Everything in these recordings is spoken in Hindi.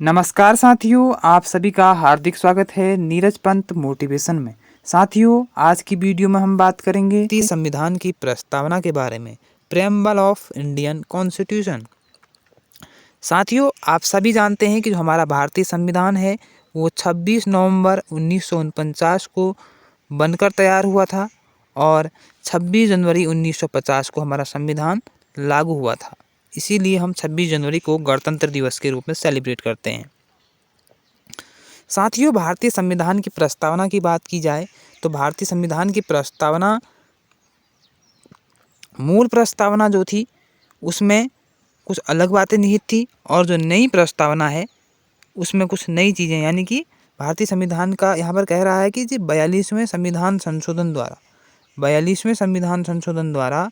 नमस्कार साथियों, आप सभी का हार्दिक स्वागत है नीरज पंत मोटिवेशन में। साथियों, आज की वीडियो में हम बात करेंगे भारतीय संविधान की प्रस्तावना के बारे में, प्रेम्बल ऑफ इंडियन कॉन्स्टिट्यूशन। साथियों, आप सभी जानते हैं कि जो हमारा भारतीय संविधान है वो 26 नवंबर 1949 को बनकर तैयार हुआ था और 26 जनवरी 1950 को हमारा संविधान लागू हुआ था। इसीलिए हम 26 जनवरी को गणतंत्र दिवस के रूप में सेलिब्रेट करते हैं। साथियों, भारतीय संविधान की प्रस्तावना की बात की जाए तो भारतीय संविधान की प्रस्तावना, मूल प्रस्तावना जो थी उसमें कुछ अलग बातें निहित थी और जो नई प्रस्तावना है उसमें कुछ नई चीज़ें, यानी कि भारतीय संविधान का यहाँ पर कह रहा है कि जी 42वें संविधान संशोधन द्वारा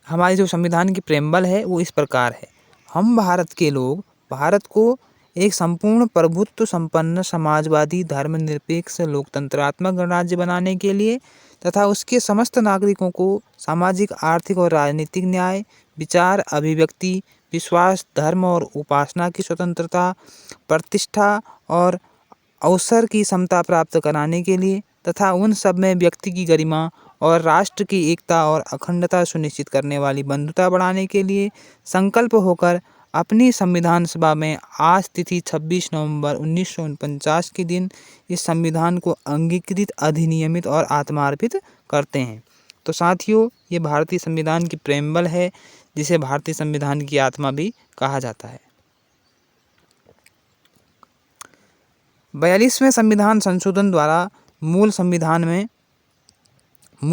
हमारे जो संविधान की प्रेम्बल है वो इस प्रकार है। हम भारत के लोग भारत को एक संपूर्ण प्रभुत्व संपन्न समाजवादी धर्मनिरपेक्ष लोकतंत्रात्मक गणराज्य बनाने के लिए तथा उसके समस्त नागरिकों को सामाजिक, आर्थिक और राजनीतिक न्याय, विचार, अभिव्यक्ति, विश्वास, धर्म और उपासना की स्वतंत्रता, प्रतिष्ठा और अवसर की समता प्राप्त कराने के लिए तथा उन सब में व्यक्ति की गरिमा और राष्ट्र की एकता और अखंडता सुनिश्चित करने वाली बंधुता बढ़ाने के लिए संकल्प होकर अपनी संविधान सभा में आज तिथि 26 नवंबर 1949 के दिन इस संविधान को अंगीकृत, अधिनियमित और आत्मार्पित करते हैं। तो साथियों, ये भारतीय संविधान की प्रेम्बल है जिसे भारतीय संविधान की आत्मा भी कहा जाता है। 42वें संविधान संशोधन द्वारा मूल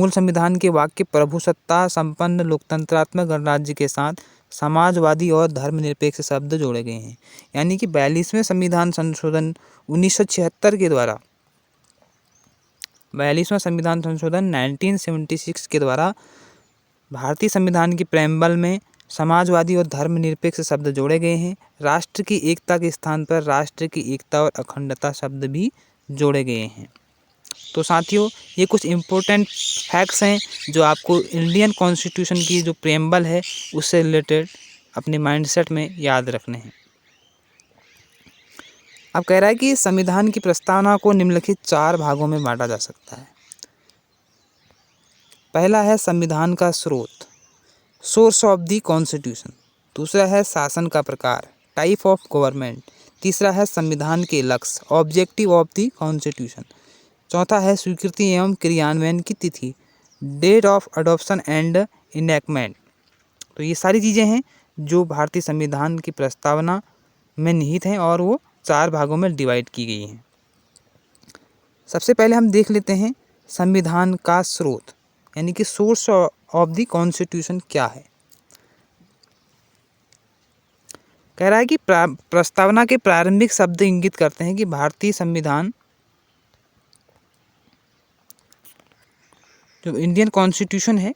संविधान के वाक्य प्रभुसत्ता संपन्न लोकतंत्रात्मक गणराज्य के साथ समाजवादी और धर्मनिरपेक्ष शब्द जोड़े गए हैं। यानी कि 42वें संविधान संशोधन 1976 के द्वारा 42वां संविधान संशोधन 1976 के द्वारा भारतीय संविधान की प्रेम्बल में समाजवादी और धर्मनिरपेक्ष शब्द जोड़े गए हैं। राष्ट्र की एकता के स्थान पर राष्ट्र की एकता और अखंडता शब्द भी जोड़े गए हैं। तो साथियों, ये कुछ इम्पोर्टेंट फैक्ट्स हैं जो आपको इंडियन कॉन्स्टिट्यूशन की जो प्रेम्बल है उससे रिलेटेड अपने माइंडसेट में याद रखने हैं। अब कह रहा है कि संविधान की प्रस्तावना को निम्नलिखित 4 भागों में बांटा जा सकता है। पहला है संविधान का स्रोत, सोर्स ऑफ द कॉन्स्टिट्यूशन। दूसरा है शासन का प्रकार, टाइप ऑफ गवर्नमेंट। तीसरा है संविधान के लक्ष्य, ऑब्जेक्टिव ऑफ द कॉन्स्टिट्यूशन। चौथा है स्वीकृति एवं क्रियान्वयन की तिथि, date of adoption and enactment. तो ये सारी चीज़ें हैं जो भारतीय संविधान की प्रस्तावना में निहित हैं और वो 4 भागों में डिवाइड की गई हैं। सबसे पहले हम देख लेते हैं संविधान का स्रोत, यानी कि सोर्स ऑफ द कॉन्स्टिट्यूशन क्या है। कह रहा है कि प्रस्तावना के प्रारंभिक शब्द इंगित करते हैं कि भारतीय संविधान, जो इंडियन कॉन्स्टिट्यूशन है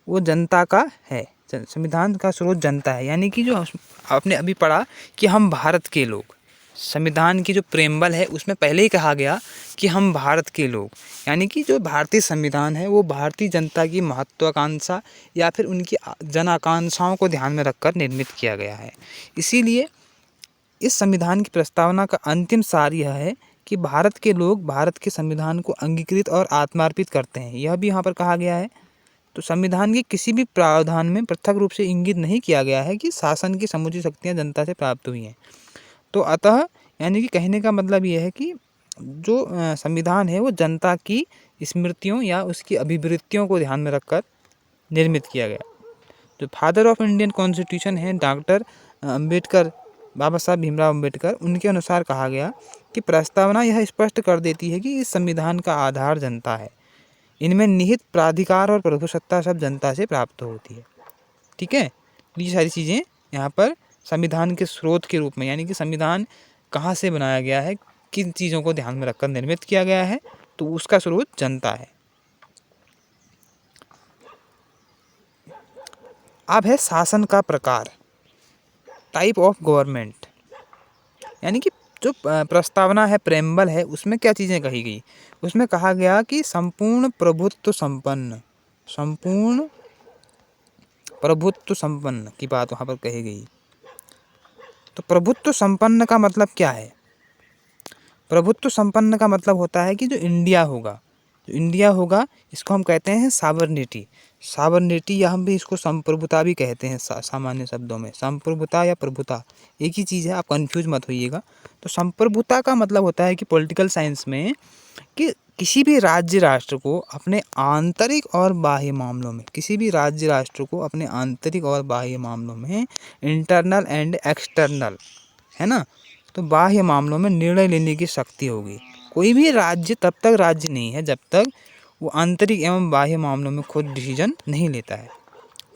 वो जनता का है। संविधान का स्रोत जनता है, यानी कि जो आपने अभी पढ़ा कि हम भारत के लोग, संविधान की जो प्रेम्बल है उसमें पहले ही कहा गया कि हम भारत के लोग, यानी कि जो भारतीय संविधान है वो भारतीय जनता की महत्वाकांक्षा या फिर उनकी जन आकांक्षाओं को ध्यान में रखकर निर्मित किया गया है। इसीलिए इस संविधान की प्रस्तावना का अंतिम सार यह है कि भारत के लोग भारत के संविधान को अंगीकृत और आत्मार्पित करते हैं, यह भी यहाँ पर कहा गया है। तो संविधान के किसी भी प्रावधान में पृथक रूप से इंगित नहीं किया गया है कि शासन की समुचित शक्तियाँ जनता से प्राप्त हुई हैं। तो अतः यानी कि कहने का मतलब यह है कि जो संविधान है वो जनता की स्मृतियों या उसकी अभिवृत्तियों को ध्यान में रखकर निर्मित किया गया। जो फादर ऑफ इंडियन कॉन्स्टिट्यूशन है डॉक्टर अम्बेडकर, बाबा साहब भीमराव अम्बेडकर, उनके अनुसार कहा गया कि प्रस्तावना यह स्पष्ट कर देती है कि इस संविधान का आधार जनता है, इनमें निहित प्राधिकार और प्रभुसत्ता सब जनता से प्राप्त होती है। ठीक है, ये सारी चीज़ें यहाँ पर संविधान के स्रोत के रूप में, यानी कि संविधान कहाँ से बनाया गया है, किन चीज़ों को ध्यान में रखकर निर्मित किया गया है, तो उसका स्रोत जनता है। अब है शासन का प्रकार, टाइप ऑफ गवर्नमेंट। यानी कि जो प्रस्तावना है, प्रेम्बल है, उसमें क्या चीज़ें कही गई। उसमें कहा गया कि संपूर्ण प्रभुत्व संपन्न की बात वहाँ पर कही गई। तो प्रभुत्व संपन्न का मतलब क्या है? प्रभुत्व संपन्न का मतलब होता है कि जो इंडिया होगा इसको हम कहते हैं सावर्निटी। सावर्निटी या हम भी इसको संप्रभुता भी कहते हैं सामान्य शब्दों में। संप्रभुता या प्रभुता एक ही चीज़ है, आप कंफ्यूज मत होइएगा। तो संप्रभुता का मतलब होता है कि पॉलिटिकल साइंस में कि किसी भी राज्य राष्ट्र को अपने आंतरिक और बाह्य मामलों में इंटरनल एंड एक्सटर्नल, है ना, तो बाह्य मामलों में निर्णय लेने की शक्ति होगी। कोई भी राज्य तब तक राज्य नहीं है जब तक वो आंतरिक एवं बाह्य मामलों में खुद डिसीजन नहीं लेता है,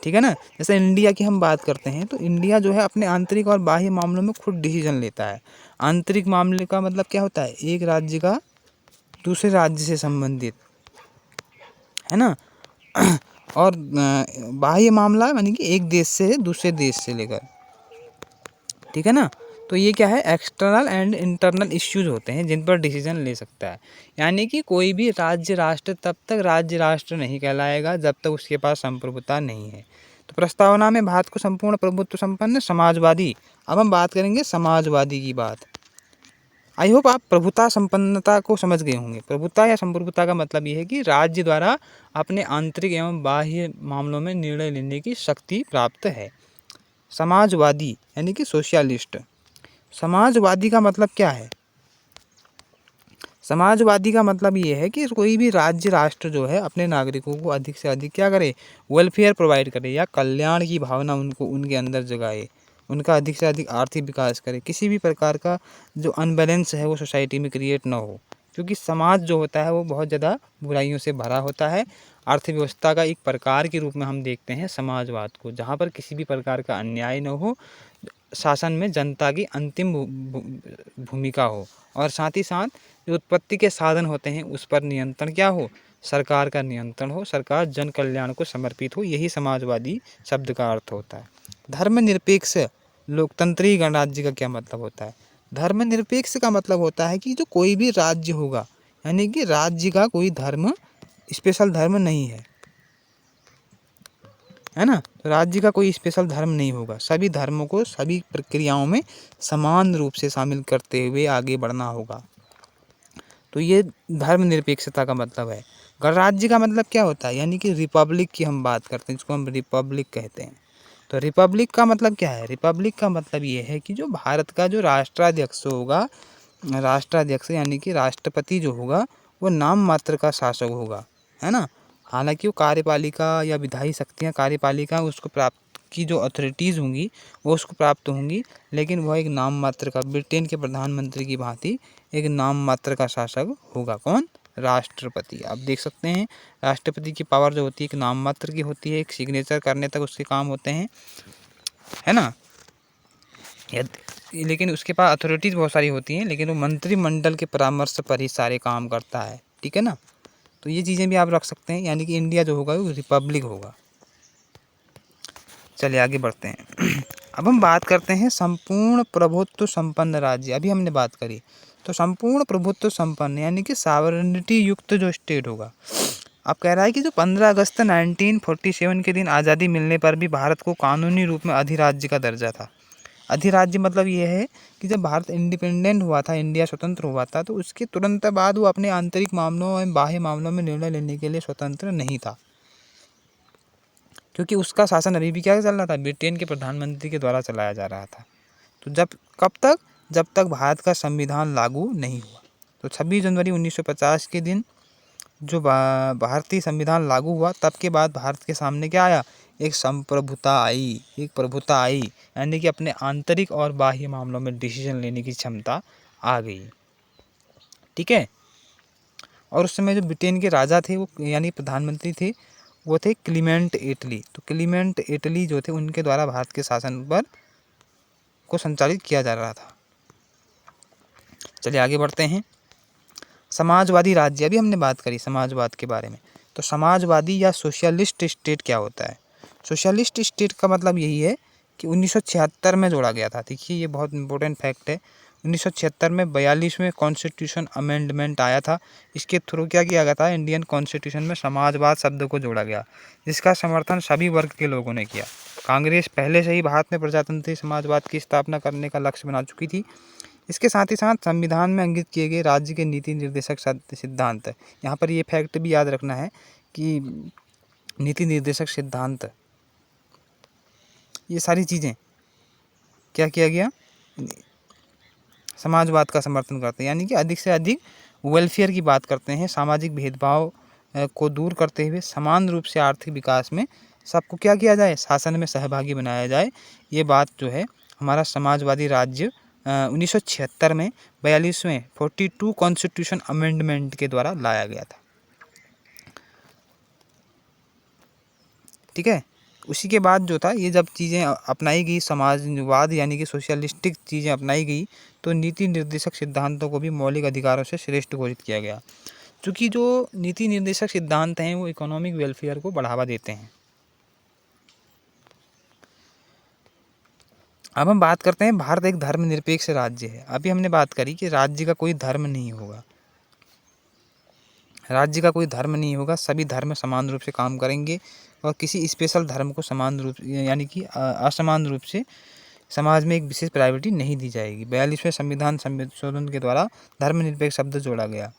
ठीक है ना। जैसे इंडिया की हम बात करते हैं तो इंडिया जो है अपने आंतरिक और बाह्य मामलों में खुद डिसीजन लेता है। आंतरिक मामले का मतलब क्या होता है? एक राज्य का दूसरे राज्य से संबंधित, है ना। और बाह्य मामला यानी कि एक देश से दूसरे देश से लेकर, ठीक है ना। तो ये क्या है? एक्सटर्नल एंड इंटरनल इश्यूज होते हैं जिन पर डिसीजन ले सकता है। यानी कि कोई भी राज्य राष्ट्र तब तक राज्य राष्ट्र नहीं कहलाएगा जब तक उसके पास संप्रभुता नहीं है। तो प्रस्तावना में भारत को संपूर्ण प्रभुत्व संपन्न समाजवादी, अब हम बात करेंगे समाजवादी की बात। आई होप आप प्रभुता संपन्नता को समझ गए होंगे। प्रभुता या संप्रभुता का मतलब ये है कि राज्य द्वारा अपने आंतरिक एवं बाह्य मामलों में निर्णय लेने की शक्ति प्राप्त है। समाजवादी यानी कि सोशलिस्ट। समाजवादी का मतलब क्या है? समाजवादी का मतलब ये है कि कोई भी राज्य राष्ट्र जो है अपने नागरिकों को अधिक से अधिक क्या करे? वेलफेयर प्रोवाइड करे या कल्याण की भावना उनके अंदर जगाए, उनका अधिक से अधिक आर्थिक विकास करे। किसी भी प्रकार का जो अनबैलेंस है वो सोसाइटी में क्रिएट ना हो, क्योंकि समाज जो होता है वो बहुत ज़्यादा बुराइयों से भरा होता है। अर्थव्यवस्था का एक प्रकार के रूप में हम देखते हैं समाजवाद को, जहाँ पर किसी भी प्रकार का अन्याय न हो, शासन में जनता की अंतिम भूमिका हो, और साथ ही साथ जो उत्पत्ति के साधन होते हैं उस पर नियंत्रण क्या हो? सरकार का नियंत्रण हो, सरकार जन कल्याण को समर्पित हो। यही समाजवादी शब्द का अर्थ होता है। धर्मनिरपेक्ष लोकतंत्री गणराज्य का क्या मतलब होता है? धर्मनिरपेक्ष का मतलब होता है कि जो कोई भी राज्य होगा, यानी कि राज्य का कोई धर्म स्पेशल धर्म नहीं है ना। तो राज्य का कोई स्पेशल धर्म नहीं होगा, सभी धर्मों को सभी प्रक्रियाओं में समान रूप से शामिल करते हुए आगे बढ़ना होगा। तो ये धर्मनिरपेक्षता का मतलब है। गणराज्य का मतलब क्या होता है? यानी कि रिपब्लिक की हम बात करते हैं, जिसको हम रिपब्लिक कहते हैं। तो रिपब्लिक का मतलब क्या है? रिपब्लिक का मतलब ये है कि जो भारत का जो राष्ट्राध्यक्ष होगा, राष्ट्राध्यक्ष यानी कि राष्ट्रपति जो होगा वो नाम मात्र का शासक होगा, है ना। हालांकि वो कार्यपालिका या विधायी शक्तियाँ, कार्यपालिका उसको प्राप्त की जो अथॉरिटीज़ होंगी वो उसको प्राप्त होंगी, लेकिन वह एक नाम मात्र का, ब्रिटेन के प्रधानमंत्री की भांति एक नाम मात्र का शासक होगा। कौन? राष्ट्रपति। आप देख सकते हैं राष्ट्रपति की पावर जो होती है एक नाम मात्र की होती है, एक सिग्नेचर करने तक उसके काम होते हैं, है ना। लेकिन उसके पास अथॉरिटीज़ बहुत सारी होती हैं, लेकिन वो मंत्रिमंडल के परामर्श पर ही सारे काम करता है, ठीक है ना। तो ये चीज़ें भी आप रख सकते हैं, यानी कि इंडिया जो होगा वो रिपब्लिक होगा। चलिए आगे बढ़ते हैं। अब हम बात करते हैं संपूर्ण प्रभुत्व संपन्न राज्य। अभी हमने बात करी, तो संपूर्ण प्रभुत्व संपन्न यानी कि सावरनिटी युक्त जो स्टेट होगा। अब कह रहा है कि जो 15 अगस्त 1947 के दिन आज़ादी मिलने पर भी भारत को कानूनी रूप में अधिराज्य का दर्जा था। अधिराज्य मतलब ये है कि जब भारत इंडिपेंडेंट हुआ था, इंडिया स्वतंत्र हुआ था, तो उसके तुरंत बाद वो अपने आंतरिक मामलों एवं बाह्य मामलों में निर्णय लेने के लिए स्वतंत्र नहीं था, क्योंकि उसका शासन अभी भी क्या चल रहा था? ब्रिटेन के प्रधानमंत्री के द्वारा चलाया जा रहा था। तो कब तक? जब तक भारत का संविधान लागू नहीं हुआ। तो 26 जनवरी 1950 के दिन जो भारतीय संविधान लागू हुआ, तब के बाद भारत के सामने क्या आया? एक संप्रभुता आई, एक प्रभुता आई, यानी कि अपने आंतरिक और बाह्य मामलों में डिसीजन लेने की क्षमता आ गई, ठीक है। और उस समय जो ब्रिटेन के राजा थे वो यानी प्रधानमंत्री थे, वो थे क्लीमेंट एटली। तो क्लीमेंट एटली जो थे उनके द्वारा भारत के शासन पर को संचालित किया जा रहा था। चलिए आगे बढ़ते हैं। समाजवादी राज्य, अभी हमने बात करी समाजवाद के बारे में। तो समाजवादी या सोशलिस्ट स्टेट क्या होता है? सोशलिस्ट स्टेट का मतलब यही है कि 1976 में जोड़ा गया था। देखिए ये बहुत इंपॉर्टेंट फैक्ट है। 1976 में 42वें कॉन्स्टिट्यूशन अमेंडमेंट आया था। इसके थ्रू क्या किया गया था, इंडियन कॉन्स्टिट्यूशन में समाजवाद शब्द को जोड़ा गया, जिसका समर्थन सभी वर्ग के लोगों ने किया। कांग्रेस पहले से ही भारत में प्रजातंत्री समाजवाद की स्थापना करने का लक्ष्य बना चुकी थी। इसके साथ ही साथ संविधान में अंकित किए गए राज्य के नीति निर्देशक सिद्धांत, यहाँ पर ये फैक्ट भी याद रखना है कि नीति निर्देशक सिद्धांत, ये सारी चीज़ें क्या किया गया, समाजवाद का समर्थन करते हैं, यानी कि अधिक से अधिक वेलफेयर की बात करते हैं। सामाजिक भेदभाव को दूर करते हुए समान रूप से आर्थिक विकास में सबको क्या किया जाए, शासन में सहभागी बनाया जाए। ये बात जो है हमारा समाजवादी राज्य 1976 में 42वें 42 कॉन्स्टिट्यूशन अमेंडमेंट के द्वारा लाया गया था। ठीक है, उसी के बाद जो था, ये जब चीज़ें अपनाई गई, समाजवाद यानी कि सोशलिस्टिक चीज़ें अपनाई गई, तो नीति निर्देशक सिद्धांतों को भी मौलिक अधिकारों से श्रेष्ठ घोषित किया गया। क्योंकि जो नीति निर्देशक सिद्धांत हैं वो इकोनॉमिक वेलफेयर को बढ़ावा देते हैं। अब हम बात करते हैं, भारत एक धर्मनिरपेक्ष राज्य है। अभी हमने बात करी कि राज्य का कोई धर्म नहीं होगा, राज्य का कोई धर्म नहीं होगा, सभी धर्म समान रूप से काम करेंगे और किसी स्पेशल धर्म को समान रूप यानी कि असमान रूप से समाज में एक विशेष प्रायोरिटी नहीं दी जाएगी। 42वें संविधान संशोधन के द्वारा धर्मनिरपेक्ष शब्द जोड़ा गया।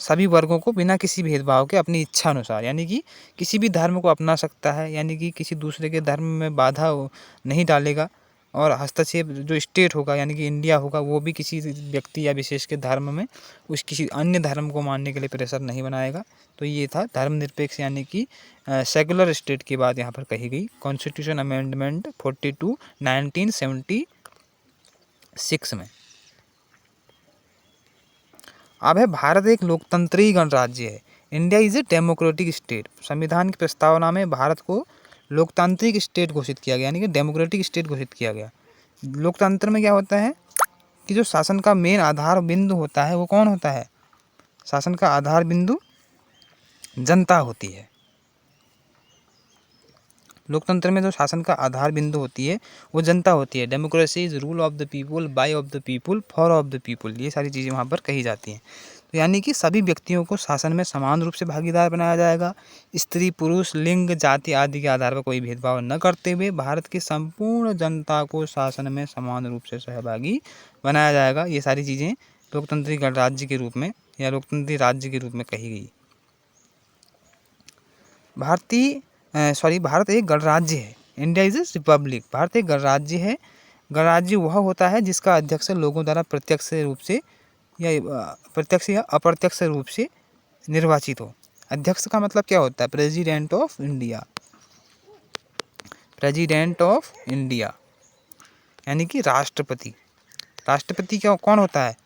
सभी वर्गों को बिना किसी भेदभाव के अपनी इच्छा अनुसार, यानी कि किसी भी धर्म को अपना सकता है, यानी कि किसी दूसरे के धर्म में बाधा नहीं डालेगा। और हस्तक्षेप जो स्टेट होगा यानी कि इंडिया होगा, वो भी किसी व्यक्ति या विशेष के धर्म में किसी अन्य धर्म को मानने के लिए प्रेशर नहीं बनाएगा। तो ये था धर्मनिरपेक्ष यानी कि सेकुलर स्टेट की बात यहाँ पर कही गई। कॉन्स्टिट्यूशन अमेंडमेंट 42 1976 में। अब है, भारत एक लोकतंत्री गणराज्य है। India is a democratic state. संविधान की प्रस्तावना में भारत को लोकतांत्रिक स्टेट घोषित किया गया, यानी कि डेमोक्रेटिक स्टेट घोषित किया गया। लोकतंत्र में क्या होता है कि जो शासन का मेन आधार बिंदु होता है वो कौन होता है, शासन का आधार बिंदु जनता होती है। लोकतंत्र में जो शासन का आधार बिंदु होती है वो जनता होती है। Democracy is rule of the people, by of the people, for of the people, ये सारी चीज़ें वहाँ पर कही जाती हैं। तो यानी कि सभी व्यक्तियों को शासन में समान रूप से भागीदार बनाया जाएगा। स्त्री पुरुष लिंग जाति आदि के आधार पर कोई भेदभाव न करते हुए भारत की संपूर्ण जनता को शासन में समान रूप से सहभागी बनाया जाएगा। ये सारी चीज़ें लोकतंत्री गणराज्य के रूप में या लोकतंत्री राज्य के रूप में कही गई। भारत एक गणराज्य है। India is a Republic. Bharat एक गणराज्य है। गणराज्य वह होता है जिसका अध्यक्ष लोगों द्वारा प्रत्यक्ष रूप से या अप्रत्यक्ष रूप से निर्वाचित हो। अध्यक्ष का मतलब क्या होता है, president of India. President of India यानी कि राष्ट्रपति। राष्ट्रपति क्या कौन होता है,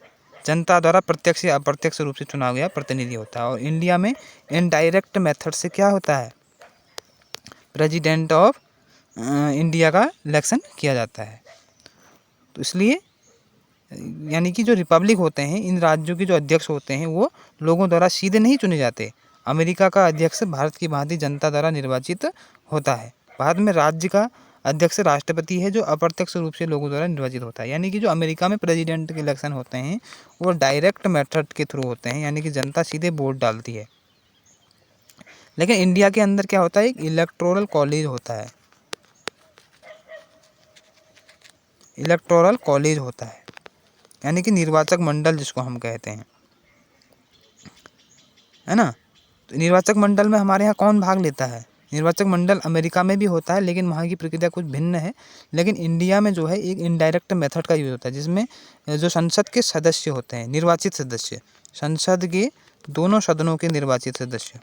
जनता द्वारा प्रत्यक्ष या अप्रत्यक्ष रूप से चुना गया प्रतिनिधि होता है। और इंडिया में इनडायरेक्ट मेथड से क्या होता है, प्रेसिडेंट ऑफ इंडिया का इलेक्शन किया जाता है। तो इसलिए यानी कि जो रिपब्लिक होते हैं, इन राज्यों के जो अध्यक्ष होते हैं वो लोगों द्वारा सीधे नहीं चुने जाते। अमेरिका का अध्यक्ष भारत की भांति जनता द्वारा निर्वाचित होता है। भारत में राज्य का अध्यक्ष राष्ट्रपति है जो अप्रत्यक्ष रूप से लोगों द्वारा निर्वाचित होता है। यानी कि जो अमेरिका में प्रेसिडेंट के इलेक्शन होते हैं वो डायरेक्ट मेथड के थ्रू होते हैं, यानी कि जनता सीधे वोट डालती है। लेकिन इंडिया के अंदर क्या होता है, एक इलेक्टोरल कॉलेज होता है। इलेक्टोरल कॉलेज होता है यानी कि निर्वाचक मंडल जिसको हम कहते हैं, है ना। तो निर्वाचक मंडल में हमारे यहाँ कौन भाग लेता है, निर्वाचक मंडल अमेरिका में भी होता है लेकिन वहाँ की प्रक्रिया कुछ भिन्न है। लेकिन इंडिया में जो है एक इनडायरेक्ट मेथड का यूज होता है जिसमें जो संसद के सदस्य होते हैं, निर्वाचित सदस्य, संसद के दोनों सदनों के निर्वाचित सदस्य,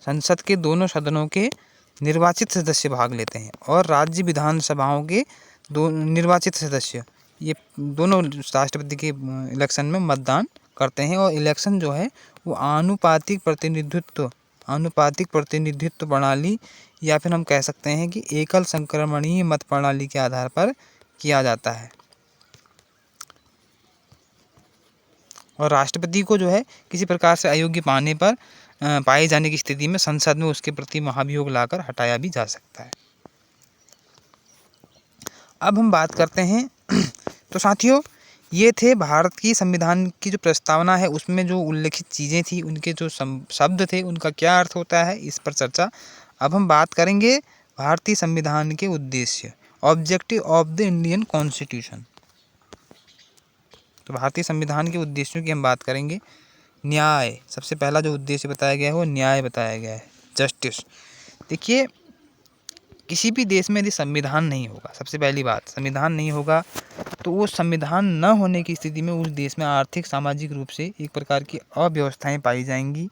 संसद के दोनों सदनों के निर्वाचित सदस्य भाग लेते हैं। और राज्य विधानसभाओं के दो निर्वाचित सदस्य, ये दोनों राष्ट्रपति के इलेक्शन में मतदान करते हैं। और इलेक्शन जो है वो आनुपातिक प्रतिनिधित्व प्रणाली या फिर हम कह सकते हैं कि एकल संक्रमणीय मत प्रणाली के आधार पर किया जाता है। और राष्ट्रपति को जो है किसी प्रकार से अयोग्य पाए जाने की स्थिति में संसद में उसके प्रति महाभियोग लाकर हटाया भी जा सकता है। अब हम बात करते हैं तो साथियों, ये थे भारत की संविधान की जो प्रस्तावना है उसमें जो उल्लिखित चीज़ें थी, उनके जो शब्द थे उनका क्या अर्थ होता है, इस पर चर्चा। अब हम बात करेंगे भारतीय संविधान के उद्देश्य, objective of the Indian constitution. तो भारतीय संविधान के उद्देश्यों की हम बात करेंगे। न्याय, सबसे पहला जो उद्देश्य बताया गया है वो न्याय बताया गया है, जस्टिस। देखिए, किसी भी देश में यदि संविधान नहीं होगा, सबसे पहली बात संविधान नहीं होगा, तो वो संविधान न होने की स्थिति में उस देश में आर्थिक सामाजिक रूप से एक प्रकार की अव्यवस्थाएं पाई जाएंगी,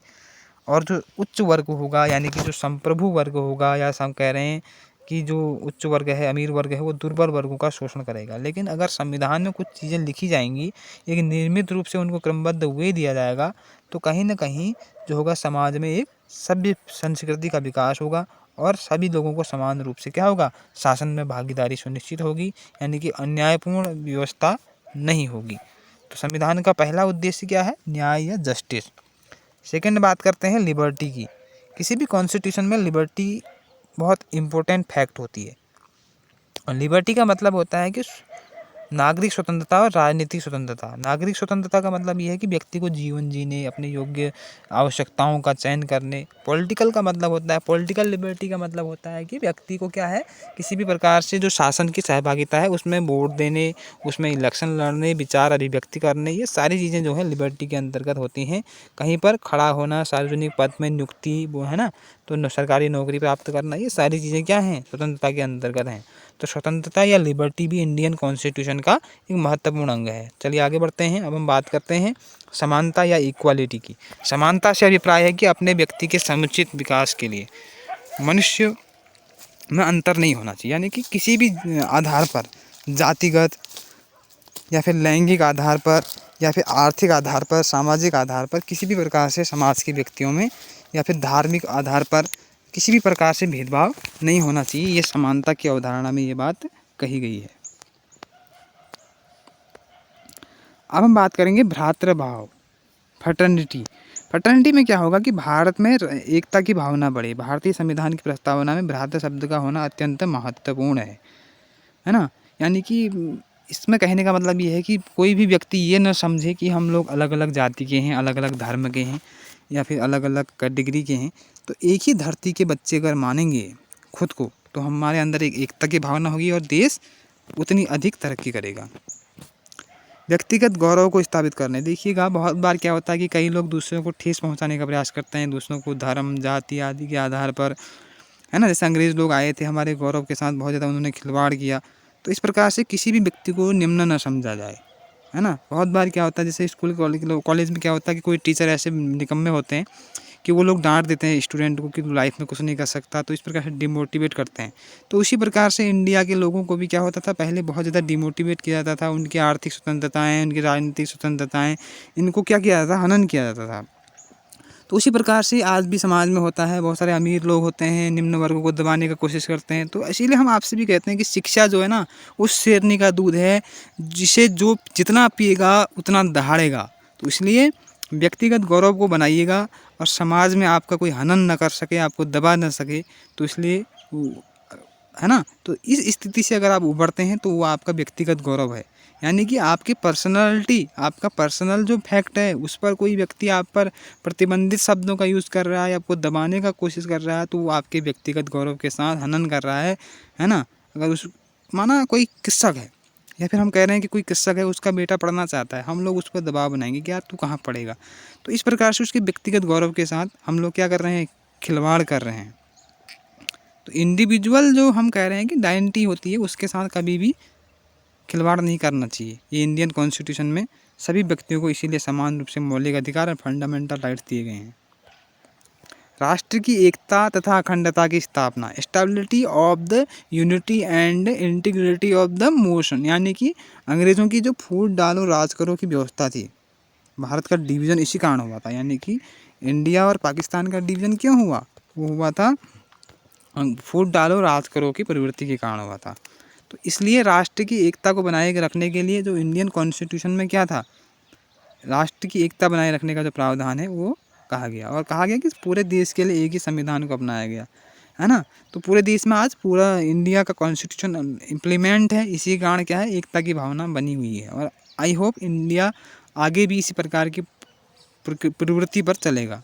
और जो उच्च वर्ग होगा यानी कि जो संप्रभु वर्ग होगा, या हम कह रहे हैं कि जो उच्च वर्ग है, अमीर वर्ग है, वो दुर्बल वर्गों का शोषण करेगा। लेकिन अगर संविधान में कुछ चीज़ें लिखी जाएंगी, एक निर्मित रूप से उनको क्रमबद्ध वे दिया जाएगा, तो कहीं ना कहीं जो होगा समाज में एक सभ्य संस्कृति का विकास होगा, और सभी लोगों को समान रूप से क्या होगा, शासन में भागीदारी सुनिश्चित होगी, यानी कि अन्यायपूर्ण व्यवस्था नहीं होगी। तो संविधान का पहला उद्देश्य क्या है, न्याय या जस्टिस। सेकंड बात करते हैं लिबर्टी की। किसी भी कॉन्स्टिट्यूशन में लिबर्टी बहुत इम्पोर्टेंट फैक्ट होती है, और लिबर्टी का मतलब होता है कि नागरिक स्वतंत्रता और राजनीतिक स्वतंत्रता। नागरिक स्वतंत्रता का मतलब ये है कि व्यक्ति को जीवन जीने, अपने योग्य आवश्यकताओं का चयन करने। पॉलिटिकल का मतलब होता है, पॉलिटिकल लिबर्टी का मतलब होता है कि व्यक्ति को क्या है, किसी भी प्रकार से जो शासन की सहभागिता है उसमें वोट देने, उसमें इलेक्शन लड़ने, विचार अभिव्यक्ति करने, ये सारी चीज़ें जो है लिबर्टी के अंतर्गत होती हैं। कहीं पर खड़ा होना, सार्वजनिक पद में नियुक्ति, वो है ना, तो सरकारी नौकरी प्राप्त करना, ये सारी चीज़ें क्या हैं, स्वतंत्रता के अंतर्गत हैं। तो स्वतंत्रता या लिबर्टी भी इंडियन कॉन्स्टिट्यूशन का एक महत्वपूर्ण अंग है। चलिए आगे बढ़ते हैं। अब हम बात करते हैं समानता या इक्वालिटी की। समानता से अभिप्राय है कि अपने व्यक्ति के समुचित विकास के लिए मनुष्य में अंतर नहीं होना चाहिए, यानी कि किसी भी आधार पर, जातिगत या फिर लैंगिक आधार पर या फिर आर्थिक आधार पर, सामाजिक आधार पर, किसी भी प्रकार से समाज के व्यक्तियों में या फिर धार्मिक आधार पर किसी भी प्रकार से भेदभाव नहीं होना चाहिए। ये समानता की अवधारणा में ये बात कही गई है। अब हम बात करेंगे भ्रातृभाव, फ्रेटर्निटी। फ्रेटर्निटी में क्या होगा कि भारत में एकता की भावना बढ़े। भारतीय संविधान की प्रस्तावना में भ्रातृ शब्द का होना अत्यंत महत्वपूर्ण है ना। यानी कि इसमें कहने का मतलब ये है कि कोई भी व्यक्ति ये न समझे कि हम लोग अलग अलग जाति के हैं, अलग अलग धर्म के हैं, या फिर अलग अलग कैटेगरी के हैं। तो एक ही धरती के बच्चे अगर मानेंगे खुद को, तो हमारे अंदर एक एकता की भावना होगी और देश उतनी अधिक तरक्की करेगा। व्यक्तिगत गौरव को स्थापित करने, देखिएगा बहुत बार क्या होता है कि कई लोग दूसरों को ठेस पहुंचाने का प्रयास करते हैं, दूसरों को धर्म, जाति आदि के आधार पर, है ना। जैसे अंग्रेज़ लोग आए थे, हमारे गौरव के साथ बहुत ज़्यादा उन्होंने खिलवाड़ किया। तो इस प्रकार से किसी भी व्यक्ति को निम्न न समझा जाए, है ना। बहुत बार क्या होता है, जैसे स्कूल कॉलेज में क्या होता है कि कोई टीचर ऐसे निकम्मे होते हैं कि वो लोग डांट देते हैं स्टूडेंट को कि तू लाइफ में कुछ नहीं कर सकता, तो इस प्रकार से डिमोटिवेट करते हैं। तो उसी प्रकार से इंडिया के लोगों को भी क्या होता था, पहले बहुत ज़्यादा डिमोटिवेट किया जाता था। उनकी आर्थिक स्वतंत्रताएँ, उनकी राजनीतिक स्वतंत्रताएँ, इनको क्या किया जाता था, हनन किया जाता था। तो उसी प्रकार से आज भी समाज में होता है। बहुत सारे अमीर लोग होते हैं, निम्न वर्गों को दबाने की कोशिश करते हैं। तो इसीलिए हम आपसे भी कहते हैं कि शिक्षा जो है ना, उस शेरनी का दूध है जिसे जो जितना पिएगा उतना दहाड़ेगा। तो इसलिए व्यक्तिगत गौरव को बनाइएगा, और समाज में आपका कोई हनन न कर सके, आपको दबा न सके। तो इसलिए है ना, तो इस स्थिति से अगर आप उभरते हैं तो वो आपका व्यक्तिगत गौरव है। यानी कि आपकी पर्सनालिटी, आपका पर्सनल जो फैक्ट है, उस पर कोई व्यक्ति आप पर प्रतिबंधित शब्दों का यूज़ कर रहा है, आपको दबाने का कोशिश कर रहा है, तो वो आपके व्यक्तिगत गौरव के साथ हनन कर रहा है ना। अगर उस माना कोई कृषक है, या फिर हम कह रहे हैं कि कोई कृषक है, उसका बेटा पढ़ना चाहता है, हम लोग उस पर दबाव बनाएंगे कि यार तू कहाँ पढ़ेगा। तो इस प्रकार से उसके व्यक्तिगत गौरव के साथ हम लोग क्या कर रहे हैं, खिलवाड़ कर रहे हैं। तो इंडिविजुअल जो हम कह रहे हैं कि आइडेंटिटी होती है, उसके साथ कभी भी खिलवाड़ नहीं करना चाहिए। ये इंडियन कॉन्स्टिट्यूशन में सभी व्यक्तियों को इसीलिए समान रूप से मौलिक अधिकार और फंडामेंटल राइट्स दिए गए हैं। राष्ट्र की एकता तथा अखंडता की स्थापना, stability of the unity and integrity of the motion. यानी कि अंग्रेज़ों की जो फूट डालो राज करो की व्यवस्था थी, भारत का डिवीज़न इसी कारण हुआ था। यानी कि इंडिया और पाकिस्तान का डिवीज़न क्यों हुआ, वो हुआ था फूट डालो राज करो की प्रवृत्ति के कारण हुआ था। तो इसलिए राष्ट्र की एकता को बनाए रखने के लिए जो इंडियन कॉन्स्टिट्यूशन में क्या था, राष्ट्र की एकता बनाए रखने का जो प्रावधान है वो कहा गया, और कहा गया कि पूरे देश के लिए एक ही संविधान को अपनाया गया। है ना। तो पूरे देश में आज पूरा इंडिया का कॉन्स्टिट्यूशन इम्प्लीमेंट है, इसी कारण क्या है, एकता की भावना बनी हुई है। और आई होप इंडिया आगे भी इसी प्रकार की प्रवृत्ति पर चलेगा।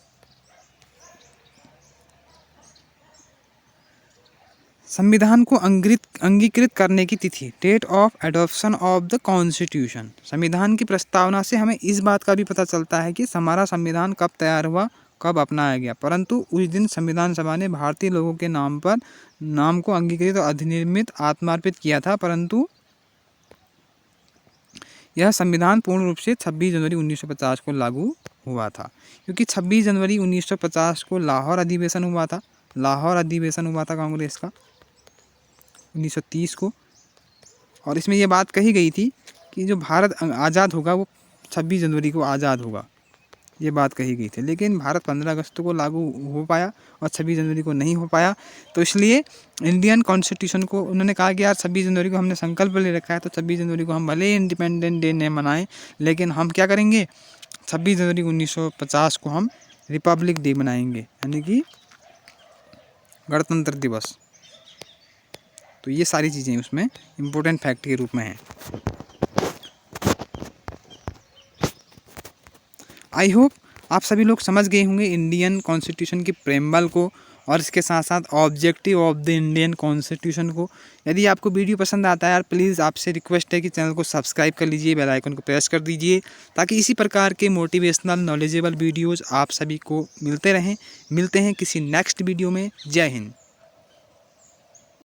संविधान को अंगीकृत करने की तिथि, date of adoption of the constitution. संविधान की प्रस्तावना से हमें इस बात का भी पता चलता है कि हमारा संविधान कब तैयार हुआ, कब अपनाया गया। परंतु उस दिन संविधान सभा ने भारतीय लोगों के नाम को अंगीकृत और अधिनिर्मित आत्मार्पित किया था, परंतु यह संविधान पूर्ण रूप से 26 जनवरी 1950 को लागू हुआ था, क्योंकि 26 जनवरी 1950 को लाहौर अधिवेशन हुआ था। कांग्रेस का 1930 को, और इसमें यह बात कही गई थी कि जो भारत आज़ाद होगा वो 26 जनवरी को आज़ाद होगा, ये बात कही गई थी। लेकिन भारत 15 अगस्त को लागू हो पाया और 26 जनवरी को नहीं हो पाया। तो इसलिए इंडियन कॉन्स्टिट्यूशन को उन्होंने कहा कि यार 26 जनवरी को हमने संकल्प ले रखा है, तो 26 जनवरी को हम भले ही इंडिपेंडेंट डे नहीं मनाएं, लेकिन हम क्या करेंगे, 26 जनवरी 1950 को हम रिपब्लिक डे मनाएंगे, यानी कि गणतंत्र दिवस। तो ये सारी चीज़ें उसमें इम्पोर्टेंट फैक्ट के रूप में हैं। आई होप आप सभी लोग समझ गए होंगे इंडियन कॉन्स्टिट्यूशन की प्रेम्बल को, और इसके साथ साथ objective of the Indian constitution को। यदि आपको वीडियो पसंद आता है यार, प्लीज़ आपसे रिक्वेस्ट है कि चैनल को सब्सक्राइब कर लीजिए, बेल आइकन को प्रेस कर दीजिए, ताकि इसी प्रकार के मोटिवेशनल नॉलेजेबल वीडियोज़ आप सभी को मिलते रहें। मिलते हैं किसी नेक्स्ट वीडियो में। जय हिंद।